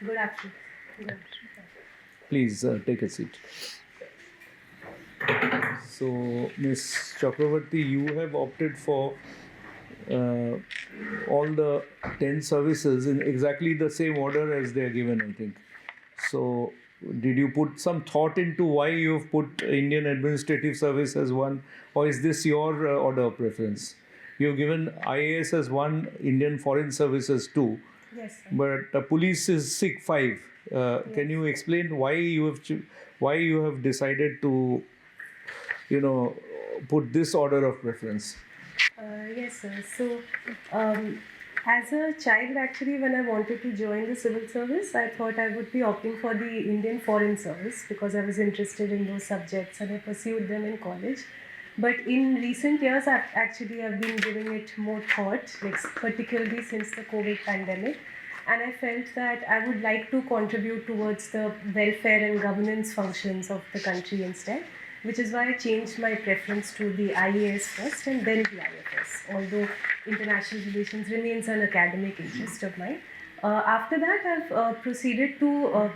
Good afternoon. Good afternoon. Please take a seat. So, Ms. Chakravorty, you have opted for all the 10 services in exactly the same order as they are given, I think. So, did you put some thought into why you have put Indian Administrative Service as one, or is this your order of preference? You have given IAS as one, Indian Foreign Services two, Yes, sir. but police is SIG 5. Can you explain why you have decided to put this order of preference? Yes, sir. So, as a child, actually, when I wanted to join the civil service, I thought I would be opting for the Indian Foreign Service because I was interested in those subjects and I pursued them in college. But in recent years, I've been giving it more thought, like particularly since the COVID pandemic. And I felt that I would like to contribute towards the welfare and governance functions of the country instead, which is why I changed my preference to the IAS first and then the IFS, although international relations remains an academic interest of mine. After that, I've proceeded to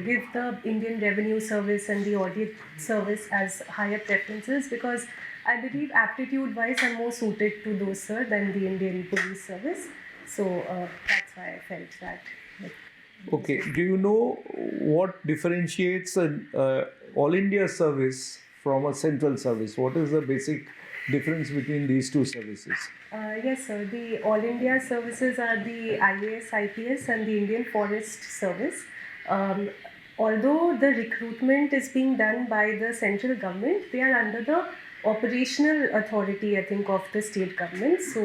give the Indian Revenue Service and the Audit Service as higher preferences because I believe aptitude-wise I'm more suited to those, sir, than the Indian Police Service. So that's why I felt that. Okay. Do you know what differentiates an all India service from a central service? What is the basic difference between these two services? Yes, sir. The All India services are the IAS, IPS, and the Indian Forest Service. Although the recruitment is being done by the central government, they are under the operational authority, I think, of the state government. So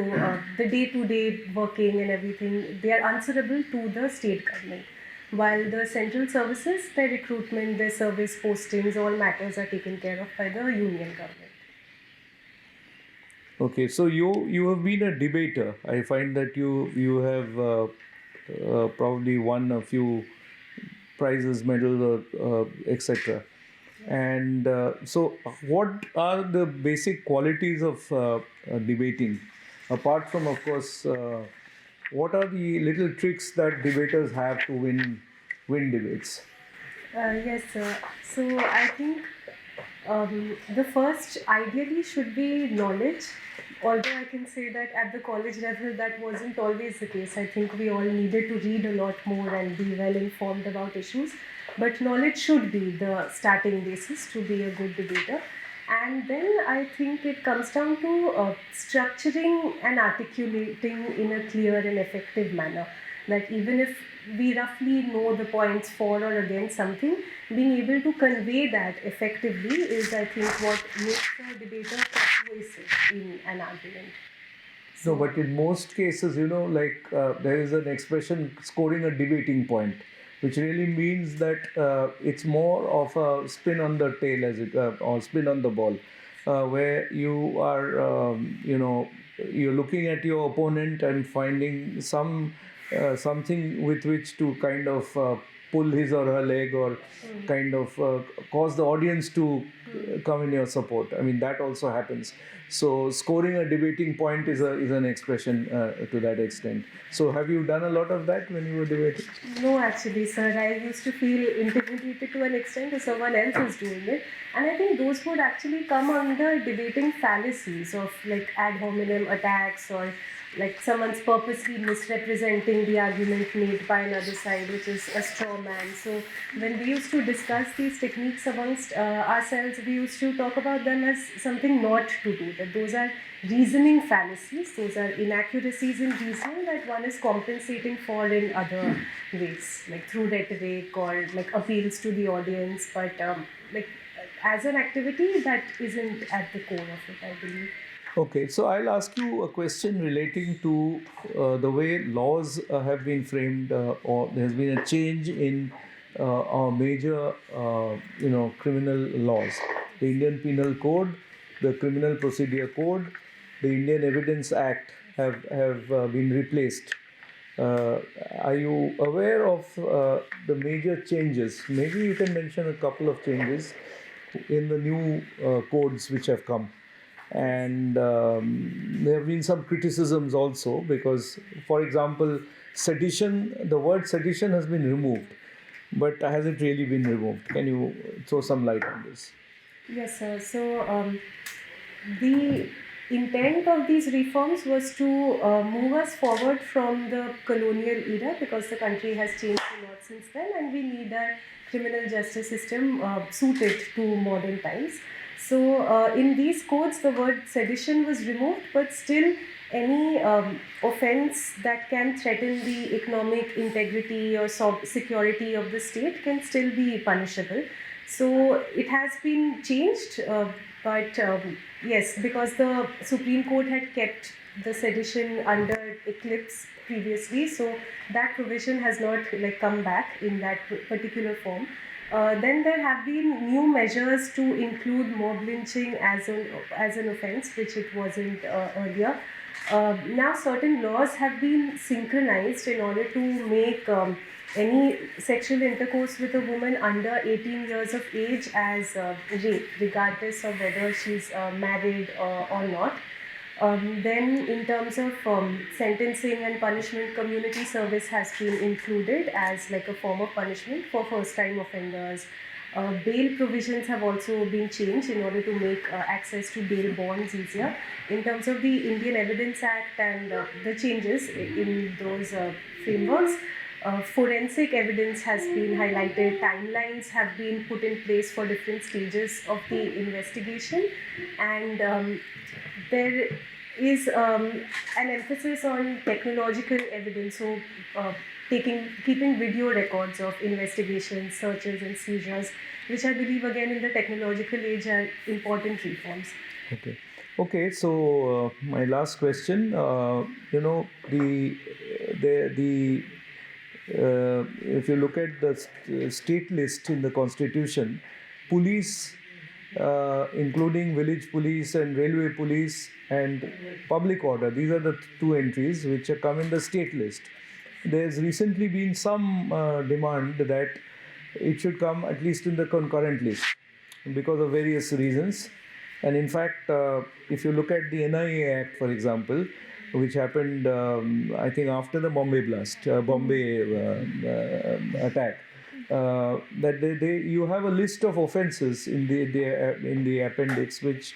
the day-to-day working and everything, they are answerable to the state government. While the central services, their recruitment, their service postings, all matters are taken care of by the union government. Okay, so you have been a debater. I find that you have probably won a few prizes, medals, etc. And so, what are the basic qualities of debating? Apart from, of course, what are the little tricks that debaters have to win debates? Yes, sir. So I think the first ideally should be knowledge. Although I can say that at the college level that wasn't always the case. I think we all needed to read a lot more and be well informed about issues. But knowledge should be the starting basis to be a good debater. And then I think it comes down to structuring and articulating in a clear and effective manner. That even if we roughly know the points for or against something, being able to convey that effectively is, I think, what makes a debater persuasive in an argument. No, but in most cases, there is an expression scoring a debating point, which really means that it's more of a spin on the tail, or spin on the ball, where you are, you're looking at your opponent and finding something with which to kind of pull his or her leg, or kind of cause the audience to come in your support. I mean, that also happens. So scoring a debating point is an expression to that extent. So have you done a lot of that when you were debating? No, actually, sir. I used to feel intimidated to an extent if someone else is doing it. And I think those would actually come under debating fallacies of like ad hominem attacks, or like someone's purposely misrepresenting the argument made by another side, which is a straw man. So when we used to discuss these techniques amongst ourselves, we used to talk about them as something not to do, that those are reasoning fallacies, those are inaccuracies in reasoning that one is compensating for in other ways, like through rhetoric or like appeals to the audience, but like as an activity that isn't at the core of it, I believe. Okay, so I'll ask you a question relating to the way laws have been framed, or there has been a change in our major, criminal laws. The Indian Penal Code, the Criminal Procedure Code, the Indian Evidence Act have been replaced. Are you aware of the major changes? Maybe you can mention a couple of changes in the new codes which have come. And there have been some criticisms also because, for example, sedition, the word sedition has been removed, but has it really been removed? Can you throw some light on this? Yes, sir. So the intent of these reforms was to move us forward from the colonial era, because the country has changed a lot since then, and we need a criminal justice system suited to modern times. So in these codes, the word sedition was removed, but still any offense that can threaten the economic integrity or security of the state can still be punishable. So it has been changed, but yes, because the Supreme Court had kept the sedition under eclipse previously, so that provision has not come back in that particular form. Then there have been new measures to include mob lynching as an offence, which it wasn't earlier. Now certain laws have been synchronized in order to make any sexual intercourse with a woman under 18 years of age as rape, regardless of whether she's married or not. Then in terms of sentencing and punishment, community service has been included as a form of punishment for first-time offenders. Bail provisions have also been changed in order to make access to bail bonds easier. In terms of the Indian Evidence Act and the changes in those frameworks, forensic evidence has been highlighted, timelines have been put in place for different stages of the investigation, and there is an emphasis on technological evidence, so keeping video records of investigations, searches and seizures, which I believe again in the technological age are important reforms. Okay, so my last question, if you look at the state list in the constitution, police, including village police and railway police and public order, these are the two entries which come in the state list. There's recently been some demand that it should come at least in the concurrent list because of various reasons. And in fact, if you look at the NIA Act, for example, which happened, I think, after the Bombay attack, that you have a list of offences in the appendix, which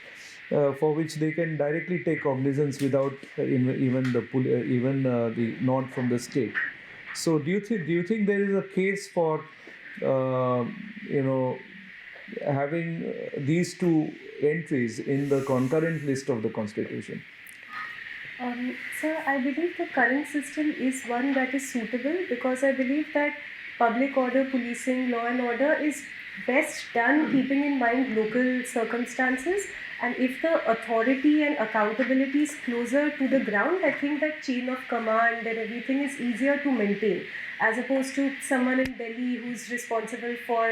for which they can directly take cognizance without even the nod from the state. So, do you think there is a case for having these two entries in the concurrent list of the Constitution? Sir, I believe the current system is one that is suitable, because I believe that public order policing, law and order is best done keeping in mind local circumstances. And if the authority and accountability is closer to the ground, I think that chain of command and everything is easier to maintain, as opposed to someone in Delhi who's responsible for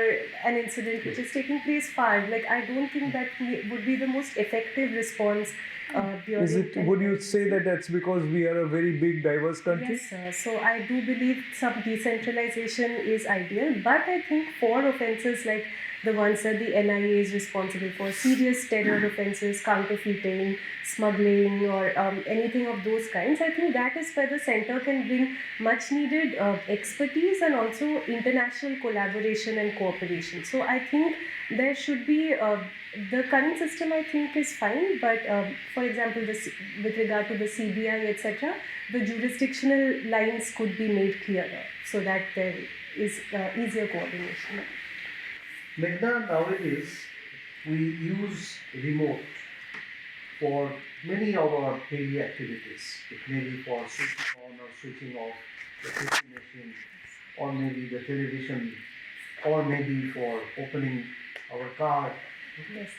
an incident which is taking place far. I don't think that would be the most effective response. Would you say that that's because we are a very big, diverse country? Yes, sir. So I do believe some decentralization is ideal, but I think for offences like the ones that the NIA is responsible for, serious terror offences, counterfeiting, smuggling, or anything of those kinds, I think that is where the centre can bring much needed expertise and also international collaboration and cooperation. So I think there should be, the current system I think is fine, but for example, with regard to the CBI, etc., the jurisdictional lines could be made clearer so that there is easier coordination. Meghna, nowadays we use remote for many of our daily activities. It may be for switching on or switching off the coffee machine, or maybe the television, or maybe for opening our car. Yes.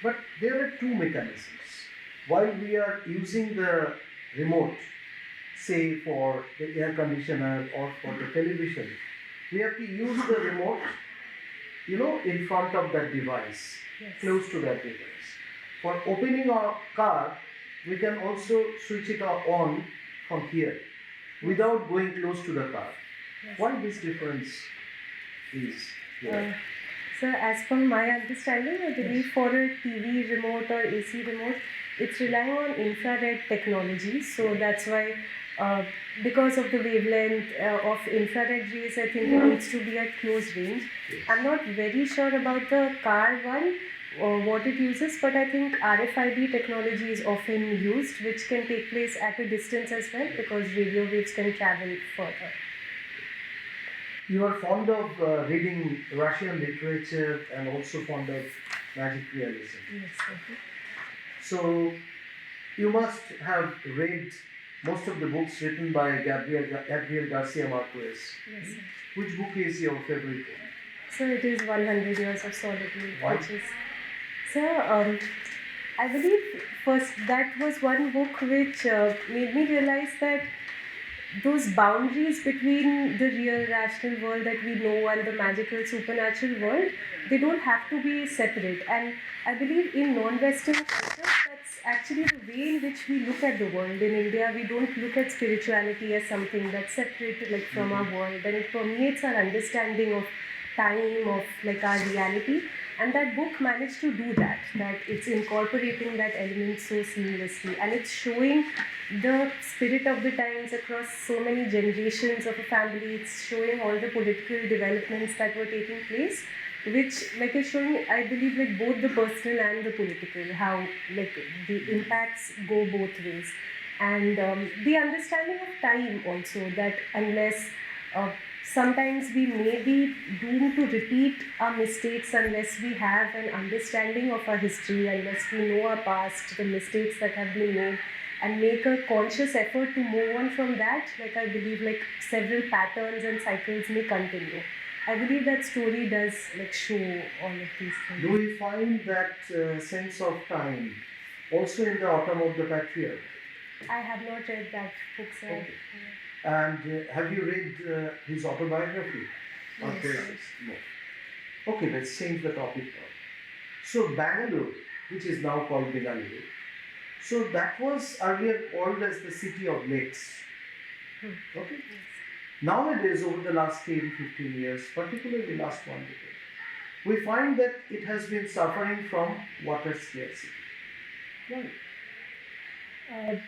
But there are two mechanisms. While we are using the remote, say for the air conditioner or for the television, we have to use the remote in front of that device, Yes. close to that device. For opening our car, we can also switch it on from here without going close to the car. Yes. Why this difference is here? So as per my understanding, I believe for a TV remote or AC remote, it's relying on infrared technology. So that's why uh, because of the wavelength of infrared rays, I think it needs to be at close range. Yes. I'm not very sure about the car one or what it uses, but I think RFID technology is often used, which can take place at a distance as well because radio waves can travel further. You are fond of reading Russian literature and also fond of magic realism. Yes, okay. So, you must have read most of the books written by Gabriel Garcia Marquez. Yes, sir. Which book is your favorite book? So it is 100 Years of Solitude. Why? Which is, so I believe first that was one book which made me realize that those boundaries between the real rational world that we know and the magical supernatural world, they don't have to be separate. And I believe in non-Western cultures, that's actually the way in which we look at the world. In India, we don't look at spirituality as something that's separated like from our world, and it permeates our understanding of time, of like our reality. And that book managed to do that it's incorporating that element so seamlessly, and it's showing the spirit of the times across so many generations of a family. It's showing all the political developments that were taking place, which like is showing, I believe, like both the personal and the political, how like the impacts go both ways. And the understanding of time also, that unless sometimes we may be doomed to repeat our mistakes unless we have an understanding of our history, unless we know our past, the mistakes that have been made, and make a conscious effort to move on from that. Like I believe like several patterns and cycles may continue. I believe that story does like show all of these things. Do we find that sense of time also in the Autumn of the Patriarch? I have not read that book, sir. Okay. And have you read his autobiography? Yes, Yes. No. Okay, let's change the topic now. So Bangalore, which is now called Bengaluru, so that was earlier called as the city of lakes. Okay. Yes. Nowadays, over the last 10, 15 years, particularly last 1 decade, we find that it has been suffering from water scarcity. Why?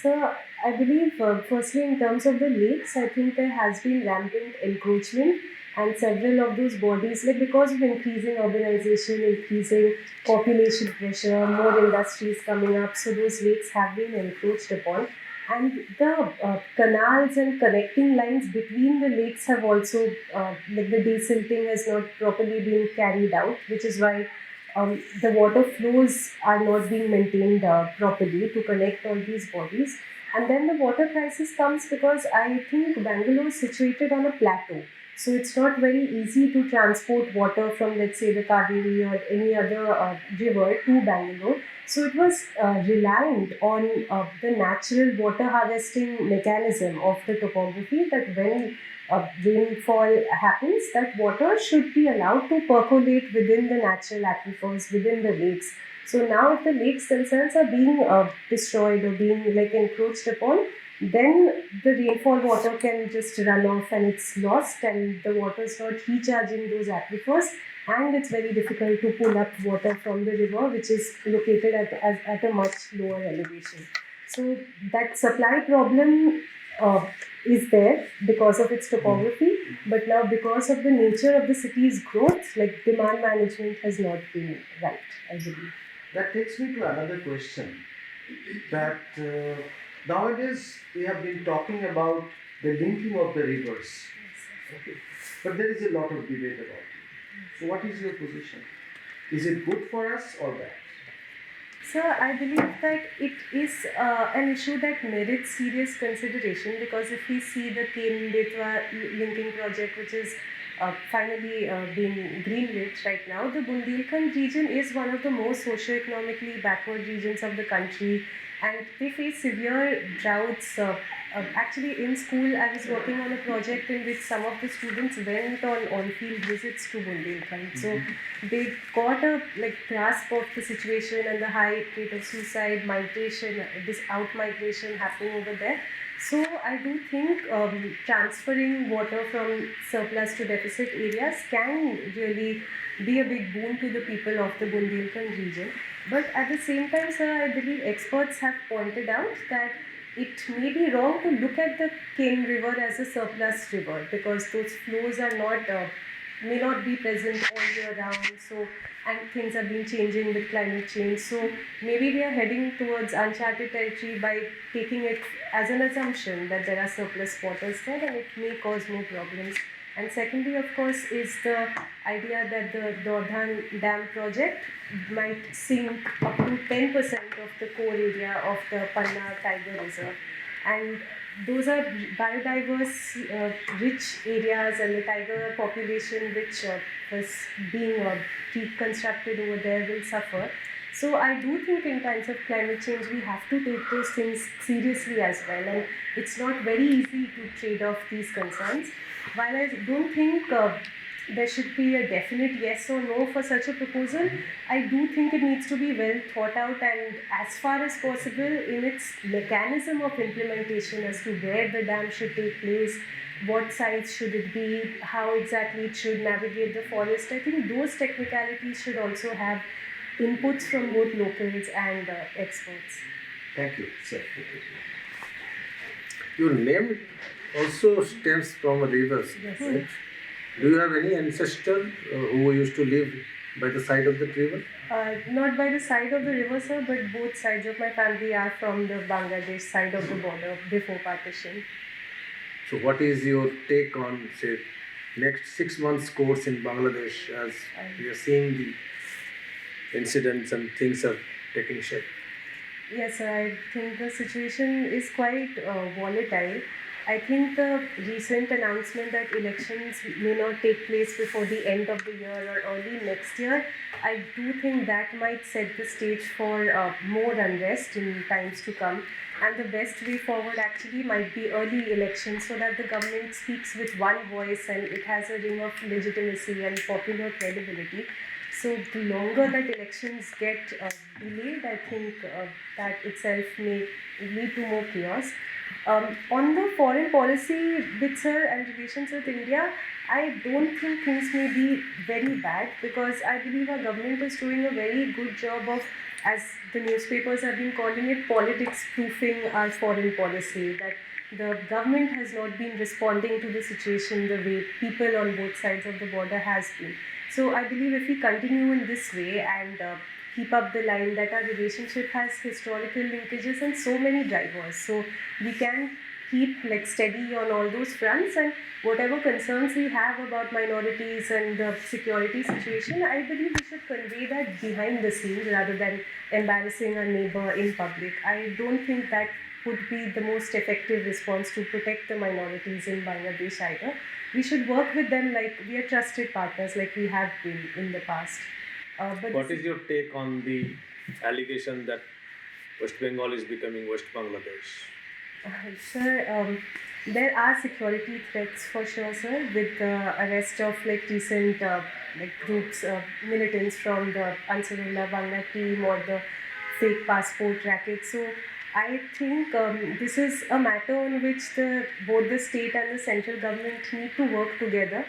So I believe firstly in terms of the lakes, I think there has been rampant encroachment, and several of those bodies, like because of increasing urbanization, increasing population pressure, more industries coming up, so those lakes have been encroached upon. And the canals and connecting lines between the lakes have also, like the desilting has not properly been carried out, which is why the water flows are not being maintained properly to connect all these bodies. And then the water crisis comes because I think Bangalore is situated on a plateau. So it's not very easy to transport water from, let's say, the Kaveri or any other river to Bangalore. So it was reliant on the natural water harvesting mechanism of the topography, that when rainfall happens, that water should be allowed to percolate within the natural aquifers, within the lakes. So now if the lakes themselves are being destroyed or being like encroached upon, then the rainfall water can just run off and it's lost, and the water is not recharging those aquifers, and it's very difficult to pull up water from the river, which is located at a much lower elevation. So that supply problem is there because of its topography, but now because of the nature of the city's growth, like demand management has not been right, I believe. That takes me to another question, that nowadays we have been talking about the linking of the rivers. Okay. But there is a lot of debate about it. So what is your position? Is it good for us or bad? Sir, I believe that it is an issue that merits serious consideration, because if we see the Ken-Betwa linking project, which is finally being greenlit right now, the Bundelkhand region is one of the most socio-economically backward regions of the country, and they face severe droughts. Actually, in school, I was working on a project in which some of the students went on on-field visits to Bundelkhand. So they got a grasp of the situation and the high rate of suicide, migration, this out-migration happening over there. So I do think transferring water from surplus to deficit areas can really be a big boon to the people of the Bundelkhand region. But at the same time, sir, I believe experts have pointed out that it may be wrong to look at the Ken River as a surplus river because those flows are not may not be present all year round. So and things have been changing with climate change. So maybe we are heading towards uncharted territory by taking it as an assumption that there are surplus waters there and it may cause more problems. And secondly, of course, is the idea that the Dordhan Dam project might sink up to 10% of the core area of the Panna Tiger Reserve. And those are biodiverse, rich areas, and the tiger population which was being reconstructed over there will suffer. So I do think in times of climate change we have to take those things seriously as well, and it's not very easy to trade off these concerns. While I don't think there should be a definite yes or no for such a proposal, I do think it needs to be well thought out and as far as possible in its mechanism of implementation as to where the dam should take place, what size should it be, how exactly it should navigate the forest. I think those technicalities should also have inputs from both locals and experts. Thank you, sir. Your name also stems from rivers, Yes. right? Do you have any ancestor who used to live by the side of the river? Not by the side of the river, sir, but both sides of my family are from the Bangladesh side of the border before partition. So, what is your take on, say, next 6 months course in Bangladesh as we are seeing the incidents and things are taking shape? Yes, sir, I think the situation is quite volatile. I think the recent announcement that elections may not take place before the end of the year or early next year, I do think that might set the stage for more unrest in times to come. And the best way forward actually might be early elections so that the government speaks with one voice and it has a ring of legitimacy and popular credibility. So the longer that elections get delayed, I think that itself may lead to more chaos. On the foreign policy bit, sir, and relations with India, I don't think things may be very bad because I believe our government is doing a very good job of, as the newspapers have been calling it, politics proofing our foreign policy. That the government has not been responding to the situation the way people on both sides of the border has been. So I believe if we continue in this way and keep up the line that our relationship has historical linkages and so many drivers, so we can keep like steady on all those fronts, and whatever concerns we have about minorities and the security situation, I believe we should convey that behind the scenes rather than embarrassing our neighbor in public. I don't think that would be the most effective response to protect the minorities in Bangladesh either. We should work with them like we are trusted partners like we have been in the past. But What is your take on the allegation that West Bengal is becoming West Bangladesh? Sir, there are security threats for sure, sir, with the arrest of like recent like groups, militants from the Ansarullah Bangla team or the fake passport racket. So I think this is a matter on which both the state and the central government need to work together.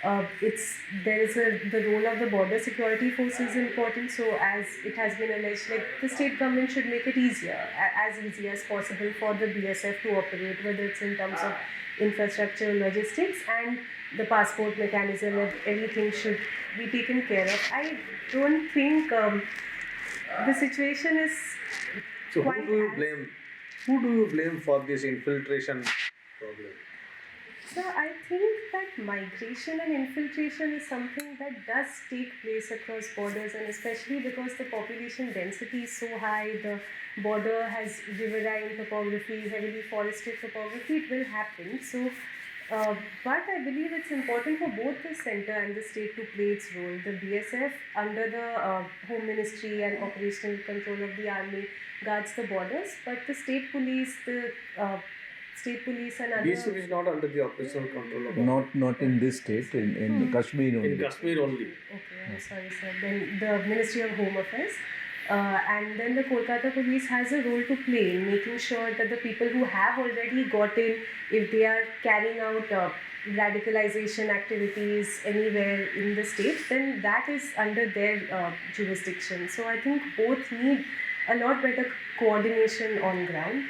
The role of the border security force is important. So as it has been alleged, like the state government should make it as easy as possible for the BSF to operate, whether it's in terms of infrastructure, logistics, and the passport mechanism. Everything should be taken care of. I don't think the situation is. So, Quite who do you blame for this infiltration problem? So I think that migration and infiltration is something that does take place across borders, and especially because the population density is so high, the border has riverine topography, heavily forested topography, it will happen. So, but I believe it's important for both the centre and the state to play its role. The BSF under the Home Ministry and operational control of the army guards the borders, but the state police and other. BSF is not under the operational control of Not in this state, in Kashmir only. in Kashmir only. Okay, I'm sorry, sir. Then the Ministry of Home Affairs. And then the Kolkata police has a role to play in making sure that the people who have already got in, if they are carrying out radicalization activities anywhere in the state, then that is under their jurisdiction. So I think both need a lot better coordination on ground.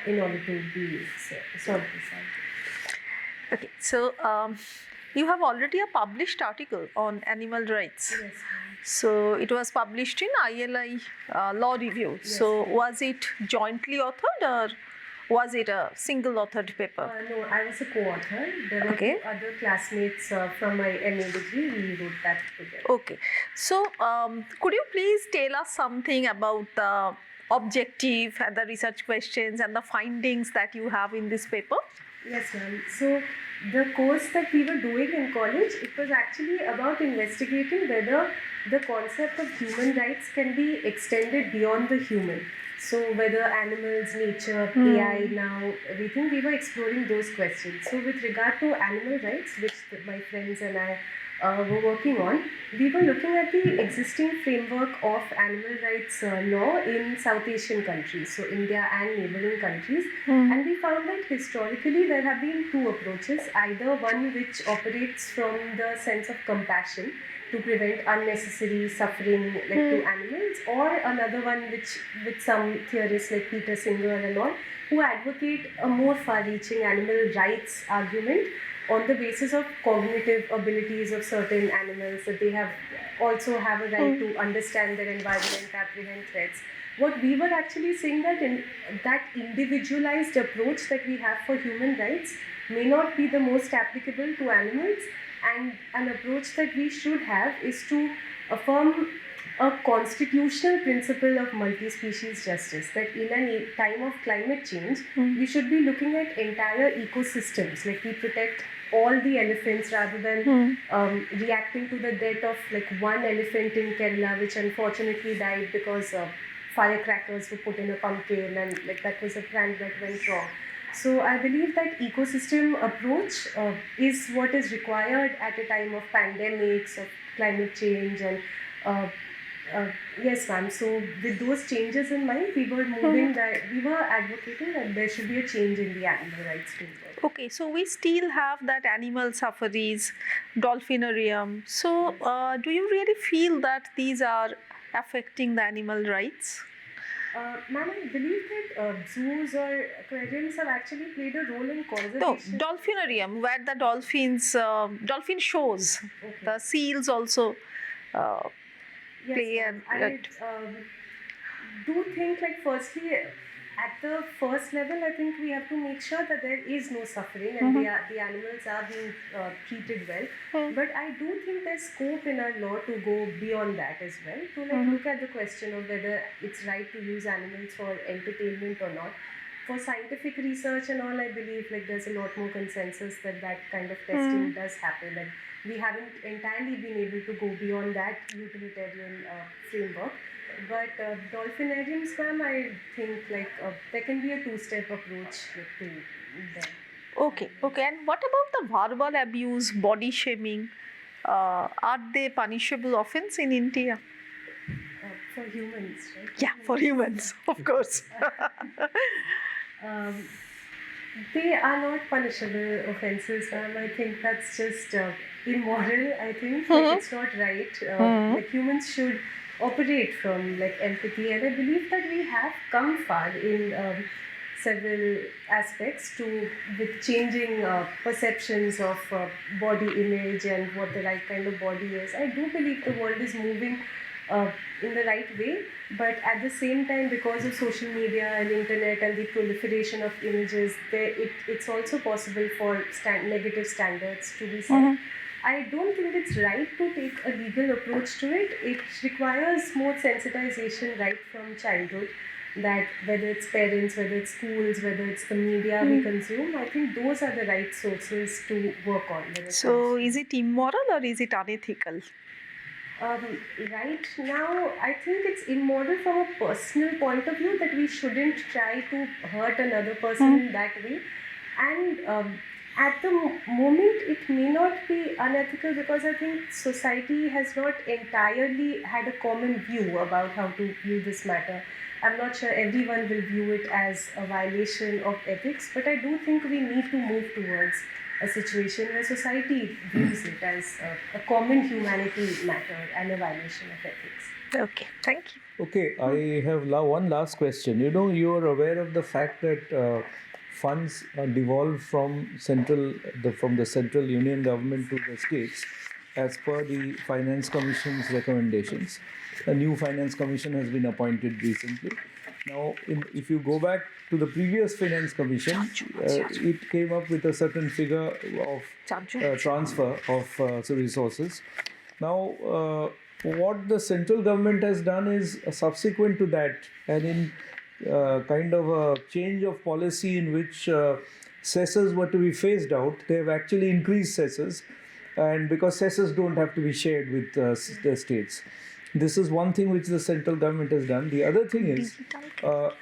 in order to be solved this out. Okay, so you have already a published article on animal rights. Yes, ma'am. So it was published in ILI Law Review. Yes, So ma'am. was it jointly authored or was it a single authored paper? No, I was a co-author. There were Okay. two other classmates from my MA degree. We wrote that together. Okay, so could you please tell us something about the objective and the research questions and the findings that you have in this paper? Yes, ma'am. So the course that we were doing in college, it was actually about investigating whether the concept of human rights can be extended beyond the human. So whether animals, nature, AI, now everything, we were exploring those questions. So with regard to animal rights, which my friends and I were working on, we were looking at the existing framework of animal rights law in South Asian countries, so India and neighboring countries. And we found that historically there have been two approaches, either one which operates from the sense of compassion to prevent unnecessary suffering like to animals, or another one which with some theorists like Peter Singer and all, who advocate a more far-reaching animal rights argument on the basis of cognitive abilities of certain animals, that they also have a right to understand their environment, apprehend threats. What we were actually saying that in that individualized approach that we have for human rights may not be the most applicable to animals, and an approach that we should have is to affirm a constitutional principle of multi-species justice, that in a time of climate change, we should be looking at entire ecosystems, like we protect all the elephants rather than reacting to the death of like one elephant in Kerala, which unfortunately died because firecrackers were put in a pumpkin, and like that was a prank that went wrong. So I believe that ecosystem approach is what is required at a time of pandemics, of climate change, and yes, ma'am. So with those changes in mind, we were advocating that there should be a change in the animal rights framework. Okay, so we still have that animal safaris, dolphinarium. So do you really feel that these are affecting the animal rights? Ma'am, I believe that zoos or aquariums have actually played a role in No, conservation. dolphinarium, where the dolphins, dolphin shows, Okay. the seals also Yes, play ma'am. a I do think, like, firstly, at the first level, I think we have to make sure that there is no suffering and the animals are being treated well. But I do think there's scope in our law to go beyond that as well, to like look at the question of whether it's right to use animals for entertainment or not. For scientific research and all, I believe like there's a lot more consensus that that kind of testing does happen, and we haven't entirely been able to go beyond that utilitarian framework. But dolphinariums, ma'am, I think like there can be a two-step approach like, to them. Okay. And what about the verbal abuse, body shaming? Are they punishable offense in India? For humans, right? Yeah, for humans, of course. They are not punishable offenses, ma'am. I think that's just immoral. I think like, it's not right. Like humans should operate from like empathy, and I believe that we have come far in several aspects to with changing perceptions of body image and what the right kind of body is. I do believe the world is moving in the right way, but at the same time, because of social media and internet and the proliferation of images, it's also possible for negative standards to be set. I don't think it's right to take a legal approach to it. It requires more sensitization right from childhood, that whether it's parents, whether it's schools, whether it's the media we consume, I think those are the right sources to work on. So is it immoral or is it unethical? Right now, I think it's immoral from a personal point of view, that we shouldn't try to hurt another person in that way. And at the moment, it may not be unethical, because I think society has not entirely had a common view about how to view this matter. I'm not sure everyone will view it as a violation of ethics, but I do think we need to move towards a situation where society views it as a common humanity matter and a violation of ethics. Okay, thank you. Okay, I have one last question. You know, you are aware of the fact that funds are devolved from the central union government to the states, as per the Finance Commission's recommendations. A new Finance Commission has been appointed recently. Now, if you go back to the previous Finance Commission, it came up with a certain figure of transfer of resources. Now, what the central government has done is subsequent to that, and in kind of a change of policy in which cesses were to be phased out, they have actually increased cesses, and because cesses don't have to be shared with the states. This is one thing which the central government has done. The other thing is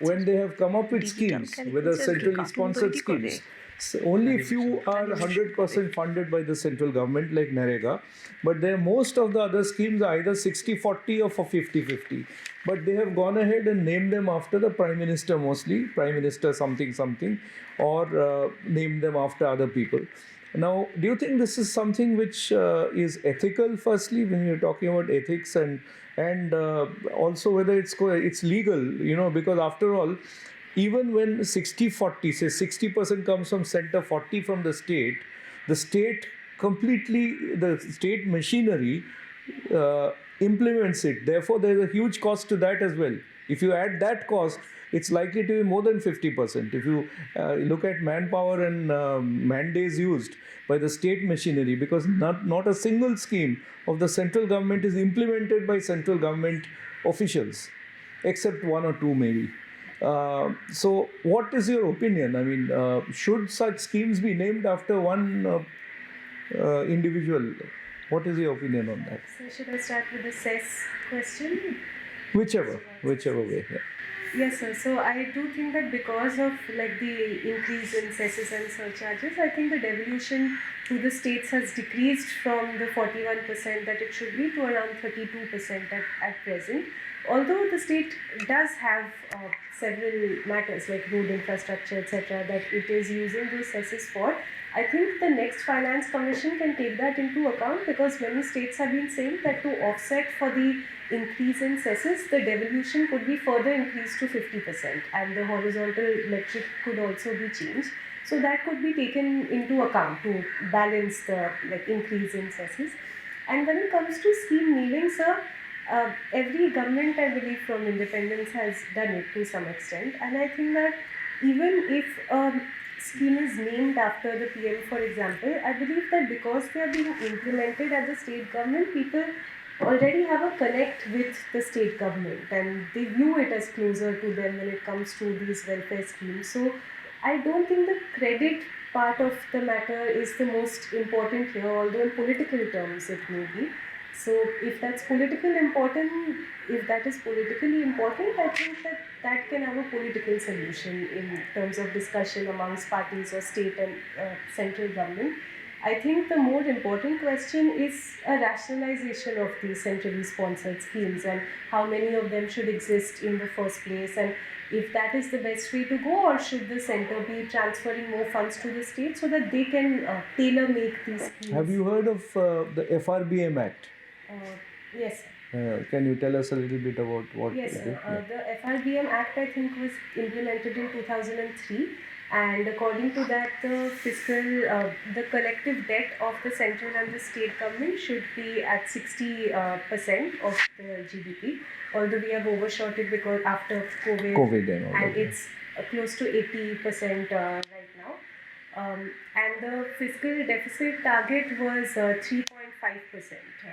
when they have come up with schemes, whether centrally sponsored schemes, so only few are 100% funded by the central government, like Narega, but there most of the other schemes are either 60-40 or for 50-50. But they have gone ahead and named them after the Prime Minister mostly, Prime Minister something something, or named them after other people. Now, do you think this is something which is ethical? Firstly, when you're talking about ethics, and also whether it's legal, you know, because after all, even when 60-40, say 60% comes from center, 40 from the state completely, the state machinery implements it. Therefore, there's a huge cost to that as well. If you add that cost, it's likely to be more than 50%. If you look at manpower and man days used by the state machinery, because not a single scheme of the central government is implemented by central government officials, except one or two maybe. So, what is your opinion? I mean, should such schemes be named after one individual? What is your opinion on that? So should I start with the cess question? Whichever way. Yeah. Yes, sir. So I do think that because of like the increase in cesses and surcharges, I think the devolution to the states has decreased from the 41% that it should be to around 32% at present. Although the state does have several matters like road infrastructure, etc., that it is using those cesses for, I think the next Finance Commission can take that into account, because many states have been saying that to offset for the increase in cesses, the devolution could be further increased to 50%, and the horizontal metric could also be changed. So that could be taken into account to balance the increase in cesses. And when it comes to scheme naming, sir, every government, I believe, from independence has done it to some extent, and I think that even if scheme is named after the PM, for example, I believe that because they are being implemented at the state government, people already have a connect with the state government and they view it as closer to them when it comes to these welfare schemes. So I don't think the credit part of the matter is the most important here, although in political terms it may be. So if that is politically important, I think that can have a political solution in terms of discussion amongst parties or state and central government. I think the more important question is a rationalization of these centrally sponsored schemes and how many of them should exist in the first place, and if that is the best way to go, or should the center be transferring more funds to the state so that they can tailor make these schemes. Have you heard of the FRBM Act? Yes. Can you tell us a little bit about what Yes, it is? the FRBM Act, I think, was implemented in 2003, and according to that, the collective debt of the central and the state government should be at 60% of the GDP, although we have overshot it because after COVID and it's close to 80% right now. And the fiscal deficit target was 3.5%,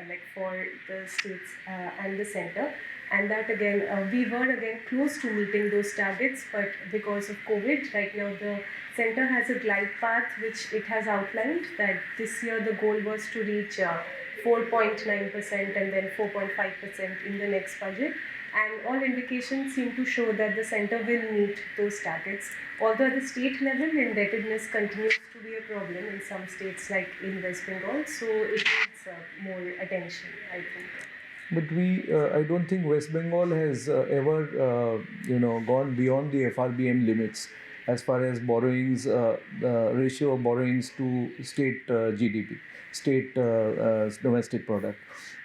like for the states and the center. And that again, we were again close to meeting those targets, but because of COVID, right now the center has a glide path which it has outlined that this year the goal was to reach 4.9% and then 4.5% in the next budget. And all indications seem to show that the center will meet those targets. Although at the state level, indebtedness continues to be a problem in some states like in West Bengal, so it needs more attention, I think. But I don't think West Bengal has ever, gone beyond the FRBM limits. as far as borrowings, the ratio of borrowings to state GDP, state domestic product.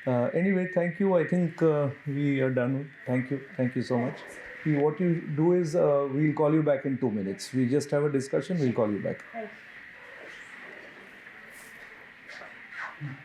Anyway, thank you. I think we are done. Thank you. Thank you so much. What you do is we'll call you back in 2 minutes. We just have a discussion. We'll call you back. Thank you.